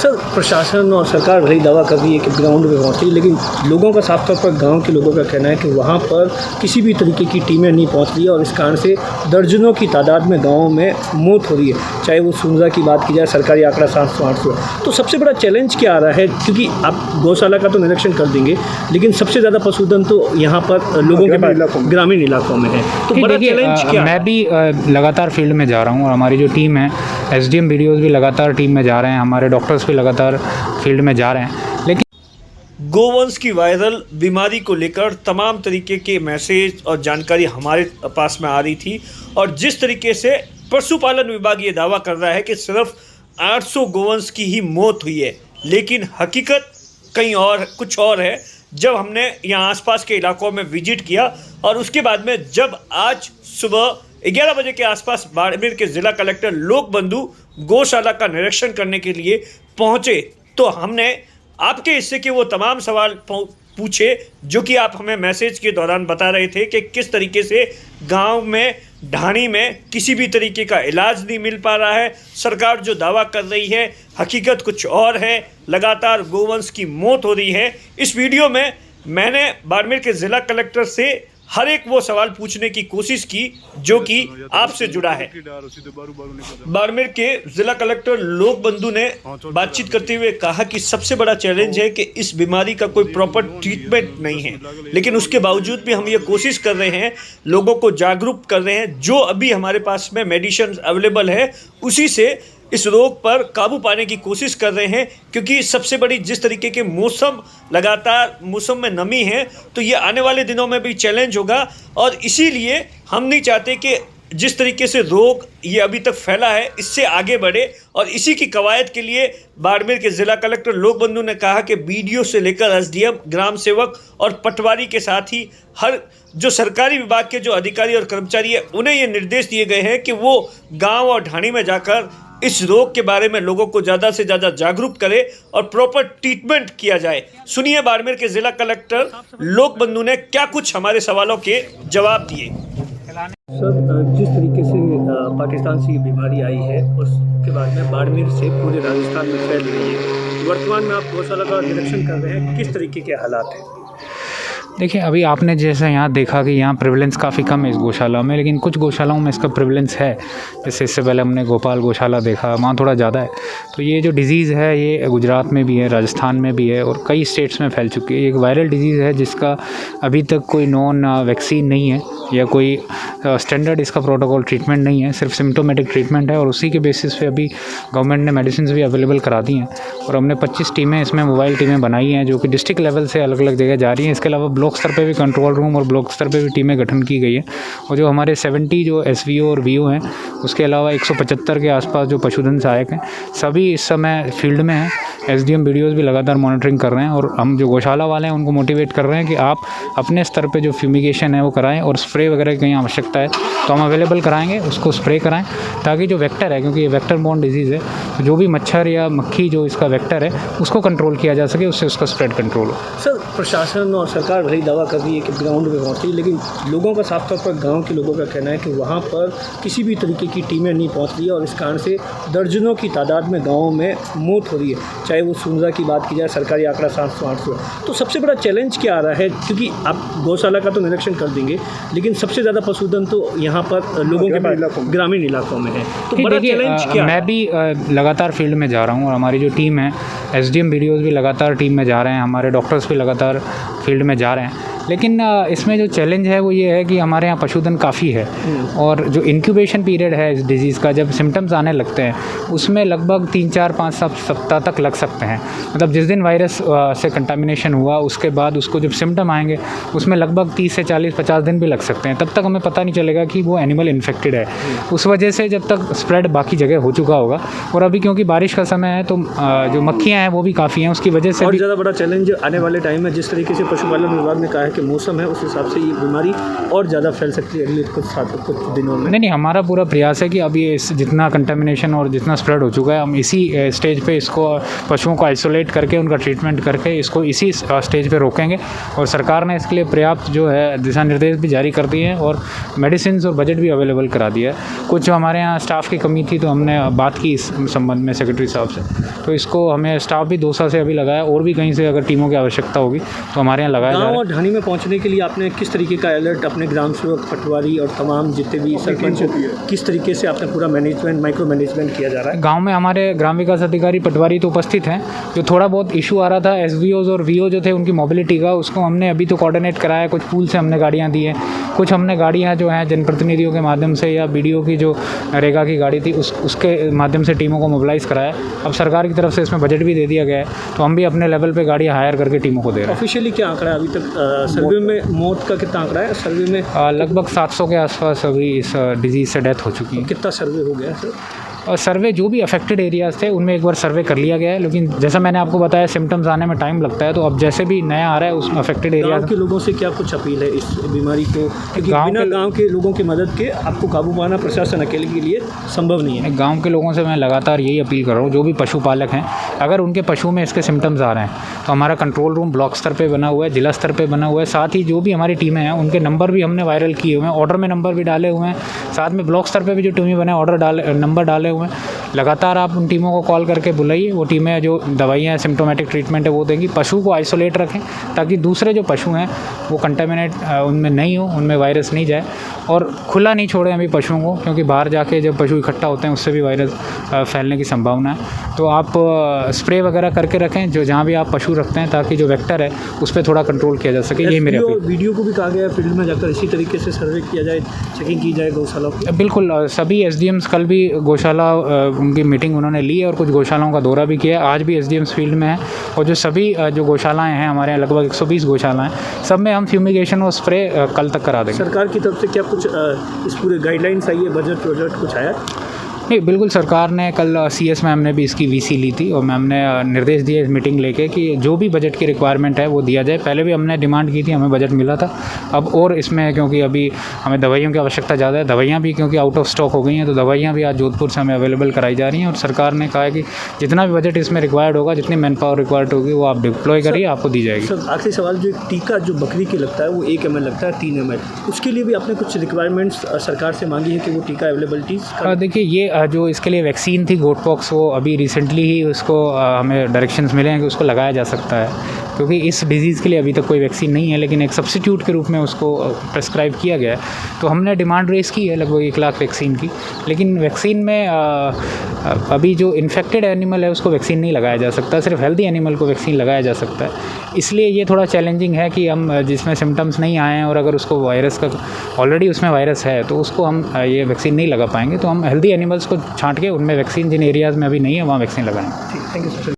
Sir, प्रशासन और सरकार भले ही दावा कर रही है कि ग्राउंड पे पहुँची, लेकिन लोगों का साफ तौर पर गांव के लोगों का कहना है कि वहां पर किसी भी तरीके की टीमें नहीं पहुंच रही है और इस कारण से दर्जनों की तादाद में गाँव में मौत हो रही है। चाहे वो सुंजा की बात की जाए, सरकारी आंकड़ा 700-800 है। तो सबसे बड़ा चैलेंज क्या आ रहा है, क्योंकि आप गौशाला का तो निरीक्षण कर देंगे, लेकिन सबसे ज़्यादा पशुधन तो यहाँ पर लोगों के ग्रामीण इलाकों में है। तो बड़ा चैलेंज क्या? मैं भी लगातार फील्ड में जा रहा हूँ और हमारी जो टीम है, एसडीएम वीडियोज़ भी लगातार टीम में जा रहे हैं, हमारे डॉक्टर्स भी लगातार फील्ड में जा रहे हैं। लेकिन गोवंश की वायरल बीमारी को लेकर तमाम तरीके के मैसेज और जानकारी हमारे पास में आ रही थी, और जिस तरीके से पशुपालन विभाग ये दावा कर रहा है कि सिर्फ 800 गोवंश की ही मौत हुई है, लेकिन हकीकत कहीं और कुछ और है। जब हमने यहाँ आसपास के इलाकों में विजिट किया और उसके बाद में जब आज सुबह 11 बजे के आसपास बाड़मेर के ज़िला कलेक्टर लोकबंधु गौशाला का निरीक्षण करने के लिए पहुँचे, तो हमने आपके हिस्से के वो तमाम सवाल पूछे जो कि आप हमें मैसेज के दौरान बता रहे थे कि किस तरीके से गांव में ढाणी में किसी भी तरीके का इलाज नहीं मिल पा रहा है। सरकार जो दावा कर रही है, हकीकत कुछ और है। लगातार गोवंश की मौत हो रही है। इस वीडियो में मैंने बाड़मेर के ज़िला कलेक्टर से हर एक वो सवाल पूछने की कोशिश की जो कि आपसे जुड़ा है। बाड़मेर के जिला कलेक्टर लोकबंधु ने बातचीत करते हुए कहा कि सबसे बड़ा चैलेंज है कि इस बीमारी का कोई प्रॉपर ट्रीटमेंट नहीं है, लेकिन उसके बावजूद भी हम ये कोशिश कर रहे हैं, लोगों को जागरूक कर रहे हैं। जो अभी हमारे पास में मेडिसिन अवेलेबल है उसी से इस रोग पर काबू पाने की कोशिश कर रहे हैं, क्योंकि सबसे बड़ी जिस तरीके के लगातार मौसम में नमी है, तो ये आने वाले दिनों में भी चैलेंज होगा। और इसीलिए हम नहीं चाहते कि जिस तरीके से रोग ये अभी तक फैला है इससे आगे बढ़े, और इसी की कवायद के लिए बाड़मेर के ज़िला कलेक्टर लोकबंधु ने कहा कि बीडीओ से लेकर एसडीएम, ग्राम सेवक और पटवारी के साथ ही हर जो सरकारी विभाग के जो अधिकारी और कर्मचारी है उन्हें ये निर्देश दिए गए हैं कि वो गाँव और ढाणी में जाकर इस रोग के बारे में लोगों को ज़्यादा से ज़्यादा जागरूक करें और प्रॉपर ट्रीटमेंट किया जाए। सुनिए बाड़मेर के ज़िला कलेक्टर लोकबंधु ने क्या कुछ हमारे सवालों के जवाब दिए। सर, जिस तरीके से पाकिस्तान से ये बीमारी आई है उसके बाद में बाड़मेर से पूरे राजस्थान में फैल रही है, वर्तमान में आप गौशाला का निरीक्षण कर रहे हैं, किस तरीके के हालात हैं? देखिए, अभी आपने जैसे यहाँ देखा कि यहाँ प्रेवलेंस काफ़ी कम है इस गौशाला में, लेकिन कुछ गौशालाओं में इसका प्रेवलेंस है। जैसे इससे पहले हमने भोपाल गौशाला देखा, वहाँ थोड़ा ज़्यादा है। तो ये जो डिज़ीज़ है ये गुजरात में भी है, राजस्थान में भी है और कई स्टेट्स में फैल चुकी है। एक वायरल डिज़ीज़ है जिसका अभी तक कोई नॉन वैक्सीन नहीं है या कोई स्टैंडर्ड इसका प्रोटोकॉल ट्रीटमेंट नहीं है, सिर्फ सिम्टोमेटिक ट्रीटमेंट है। और उसी के बेसिस पे अभी गवर्नमेंट ने मेडिसिन भी अवेलेबल करा दी हैं और हमने 25 टीमें इसमें मोबाइल टीमें बनाई हैं जो कि डिस्ट्रिक्ट लेवल से अलग अलग जगह जा रही हैं। इसके अलावा ब्लॉक स्तर पे भी कंट्रोल रूम और ब्लॉक स्तर पे भी टीमें गठन की गई है। और जो हमारे 70 जो एसवीओ और वीओ हैं, उसके अलावा 175 के आसपास जो पशुधन सहायक हैं, सभी इस समय फील्ड में हैं। एसडीएम वीडियोज़ भी लगातार मॉनिटरिंग कर रहे हैं और हम जो गौशाला वाले हैं उनको मोटिवेट कर रहे हैं कि आप अपने स्तर पे जो फ्यूमिगेशन है वो कराएं और स्प्रे वगैरह की कहीं आवश्यकता है तो हम अवेलेबल कराएंगे, उसको स्प्रे कराएं, ताकि जो वेक्टर है, क्योंकि ये वेक्टर बोर्न डिजीज़ है, तो जो भी मच्छर या मक्खी जो इसका वेक्टर है उसको कंट्रोल किया जा सके, उससे उसका स्प्रेड कंट्रोल हो। सर, प्रशासन और सरकार भले ही दावा कर रही है कि ग्राउंड पे पहुँची, लेकिन लोगों का साफ तौर पर गाँव के लोगों का कहना है कि वहाँ पर किसी भी तरीके की टीमें नहीं पहुँच रही है और इस कारण से दर्जनों की तादाद में गाँव में मौत हो रही है। चाहे वो सुंजा की बात की जाए, सरकारी आंकड़ा 700-800 है। तो सबसे बड़ा चैलेंज क्या आ रहा है, क्योंकि आप गौशाला का तो निरीक्षण कर देंगे, लेकिन सबसे ज़्यादा पशुधन तो यहाँ पर लोगों के ग्रामीण इलाकों में है। तो बड़ा चैलेंज क्या? मैं भी लगातार फील्ड में जा रहा हूँ और हमारी जो टीम है, एसडीएम वीडियोज़ भी लगातार टीम में जा रहे हैं, हमारे डॉक्टर्स भी लगातार फील्ड में जा रहे हैं। लेकिन इसमें जो चैलेंज है वो ये है कि हमारे यहाँ पशुधन काफ़ी है और जो इंक्यूबेशन पीरियड है इस डिज़ीज़ का, जब सिम्टम्स आने लगते हैं उसमें लगभग 3, 4, 5 सप्ताह तक लग सकते हैं। मतलब जिस दिन वायरस से कंटामिनेशन हुआ उसके बाद उसको जब सिम्टम आएंगे उसमें लगभग 30 से 40, 50 दिन भी लग सकते हैं। तब तक हमें पता नहीं चलेगा कि वो एनिमल इन्फेक्टेड है। उस वजह से जब तक स्प्रेड बाकी जगह हो चुका होगा, और अभी क्योंकि बारिश का समय है तो जो मक्खियाँ हैं वो भी काफ़ी हैं, उसकी वजह से और ज़्यादा बड़ा चैलेंज आने वाले टाइम में जिस तरीके से पशुपालन विभाग ने कहा है के मौसम है उस हिसाब से ये बीमारी और ज़्यादा फैल सकती है अगले कुछ दिनों में? नहीं, हमारा पूरा प्रयास है कि अब ये जितना कंटेमिनेशन और जितना स्प्रेड हो चुका है, हम इसी स्टेज पे इसको पशुओं को आइसोलेट करके उनका ट्रीटमेंट करके इसको इसी स्टेज पे रोकेंगे। और सरकार ने इसके लिए पर्याप्त जो है दिशा निर्देश भी जारी कर दिए हैं और मेडिसिन और बजट भी अवेलेबल करा दिया है। कुछ हमारे यहाँ स्टाफ की कमी थी तो हमने बात की इस संबंध में सेक्रेटरी साहब से, तो इसको हमें स्टाफ भी 2 साल से अभी लगाया और भी कहीं से अगर टीमों की आवश्यकता होगी तो हमारे यहाँ लगाया जा रहा है। गाँव और ढाणी में पहुँचने के लिए आपने किस तरीके का अलर्ट अपने ग्राम सेवक, पटवारी और तमाम जितने भी सरपंच किस तरीके से आपने पूरा मैनेजमेंट, माइक्रो मैनेजमेंट किया जा रहा है? गांव में हमारे ग्राम विकास अधिकारी, पटवारी तो उपस्थित हैं। जो थोड़ा बहुत इशू आ रहा था एसवीओज और वीओ जो थे उनकी मोबिलिटी का, उसको हमने अभी तो कोऑर्डिनेट कराया। कुछ पूल से हमने गाड़ियाँ दी हैं, कुछ हमने गाड़ियाँ जो हैं जनप्रतिनिधियों के माध्यम से या बीडीओ की जो रेगा की गाड़ी थी उसके माध्यम से टीमों को मोबिलाइज़ कराया। अब सरकार की तरफ से इसमें बजट भी दे दिया गया है तो हम भी अपने लेवल पे गाड़ियाँ हायर करके टीमों को दे रहे हैं। ऑफिशियली क्या आंकड़ा है अभी तक सर्वे में? मौत का कितना आंकड़ा है सर्वे में? लगभग 700 के आसपास अभी इस डिजीज़ से डेथ हो चुकी है। कितना सर्वे हो गया सर? और सर्वे जो भी अफेक्टेड एरियाज़ थे उनमें एक बार सर्वे कर लिया गया है, लेकिन जैसा मैंने आपको बताया सिम्टम्स आने में टाइम लगता है, तो अब जैसे भी नया आ रहा है उसमें अफेक्टेड एरिया के लोगों से क्या कुछ अपील है इस बीमारी को, क्योंकि बिना गांव के लोगों की मदद के आपको काबू पाना प्रशासन अकेले के लिए संभव नहीं है। गाँव के लोगों से मैं लगातार यही अपील कर रहा हूँ, जो भी पशुपालक हैं, अगर उनके पशु में इसके सिम्टम्स आ रहे हैं तो हमारा कंट्रोल रूम ब्लॉक स्तर पर बना हुआ है, जिला स्तर पर बना हुआ है। साथ ही जो भी हमारी टीमें हैं उनके नंबर भी हमने वायरल किए हुए हैं, ऑर्डर में नंबर भी डाले हुए हैं, साथ में ब्लॉक स्तर पर भी जो टीमें बने नंबर डाले हुए हैं। लगातार आप उन टीमों को कॉल करके बुलाइए, वो टीमें जो दवाइयाँ सिम्टोमेटिक ट्रीटमेंट है वो देंगी। पशु को आइसोलेट रखें ताकि दूसरे जो पशु हैं वो कंटेमिनेट उनमें नहीं हो, उनमें वायरस नहीं जाए। और खुला नहीं छोड़ें अभी पशुओं को, क्योंकि बाहर जाके जब पशु इकट्ठा होते हैं उससे भी वायरस फैलने की संभावना है। तो आप स्प्रे वगैरह करके रखें जो जहाँ भी आप पशु रखते हैं, ताकि जो वेक्टर है उस पर थोड़ा कंट्रोल किया जा सके। ये मेरे वीडियो को भी कहा गया है फील्ड में जाकर इसी तरीके से सर्वे किया जाए, चेकिंग की जाए गौशाला। बिल्कुल, सभी एसडीएम्स कल भी गौशाला उनकी मीटिंग उन्होंने ली है और कुछ गौशालाओं का दौरा भी किया है। आज भी एसडीएम्स फील्ड में है और जो सभी जो गौशालाएँ हैं हमारे यहाँ लगभग 120 गौशालाएँ, सब में हम फ्यूमिगेशन और स्प्रे कल तक करा देंगे। सरकार की तरफ से क्या कुछ इस पूरे गाइडलाइंस आई है, बजट कुछ आया? नहीं, बिल्कुल सरकार ने कल सीएस मैम ने भी इसकी वीसी ली थी और मैम ने निर्देश दिए मीटिंग लेके कि जो भी बजट की रिक्वायरमेंट है वो दिया जाए। पहले भी हमने डिमांड की थी, हमें बजट मिला था। अब और इसमें क्योंकि अभी हमें दवाइयों की आवश्यकता ज़्यादा है, दवाइयाँ भी क्योंकि आउट ऑफ स्टॉक हो गई हैं, तो दवाइयाँ भी आज जोधपुर से हमें अवेलेबल कराई जा रही हैं। और सरकार ने कहा है कि जितना भी बजट इसमें रिक्वायर्ड होगा, जितनी मैन पावर रिक्वायर्ड होगी वो आप डिप्लॉय करिए, आपको दी जाएगी। सर आखिरी सवाल, जो टीका जो बकरी की लगता है वो 1 ml लगता है 3 ml, उसके लिए भी आपने कुछ रिक्वायरमेंट्स सरकार से मांगी है कि वो टीका अवेलेबिलिटीज़? देखिए, ये जो इसके लिए वैक्सीन थी गोटपॉक्स, वो अभी रिसेंटली ही उसको हमें डायरेक्शंस मिले हैं कि उसको लगाया जा सकता है, क्योंकि इस डिजीज़ के लिए अभी तक कोई वैक्सीन नहीं है, लेकिन एक सब्स्टिट्यूट के रूप में उसको प्रेस्क्राइब किया गया है। तो हमने डिमांड रेस की है लगभग 1 लाख वैक्सीन की, लेकिन वैक्सीन में अभी जो इन्फेक्टेड एनिमल है उसको वैक्सीन नहीं लगाया जा सकता, सिर्फ हेल्दी एनिमल को वैक्सीन लगाया जा सकता है। इसलिए ये थोड़ा चैलेंजिंग है कि हम जिसमें सिम्टम्स नहीं आए हैं और अगर उसको वायरस का ऑलरेडी उसमें वायरस है तो उसको हम ये वैक्सीन नहीं लगा पाएंगे। तो हम हेल्दी एनिमल्स को छांट के उनमें वैक्सीन जिन एरियाज़ में अभी नहीं है वहाँ वैक्सीन लगाएंगे। Thank you sir.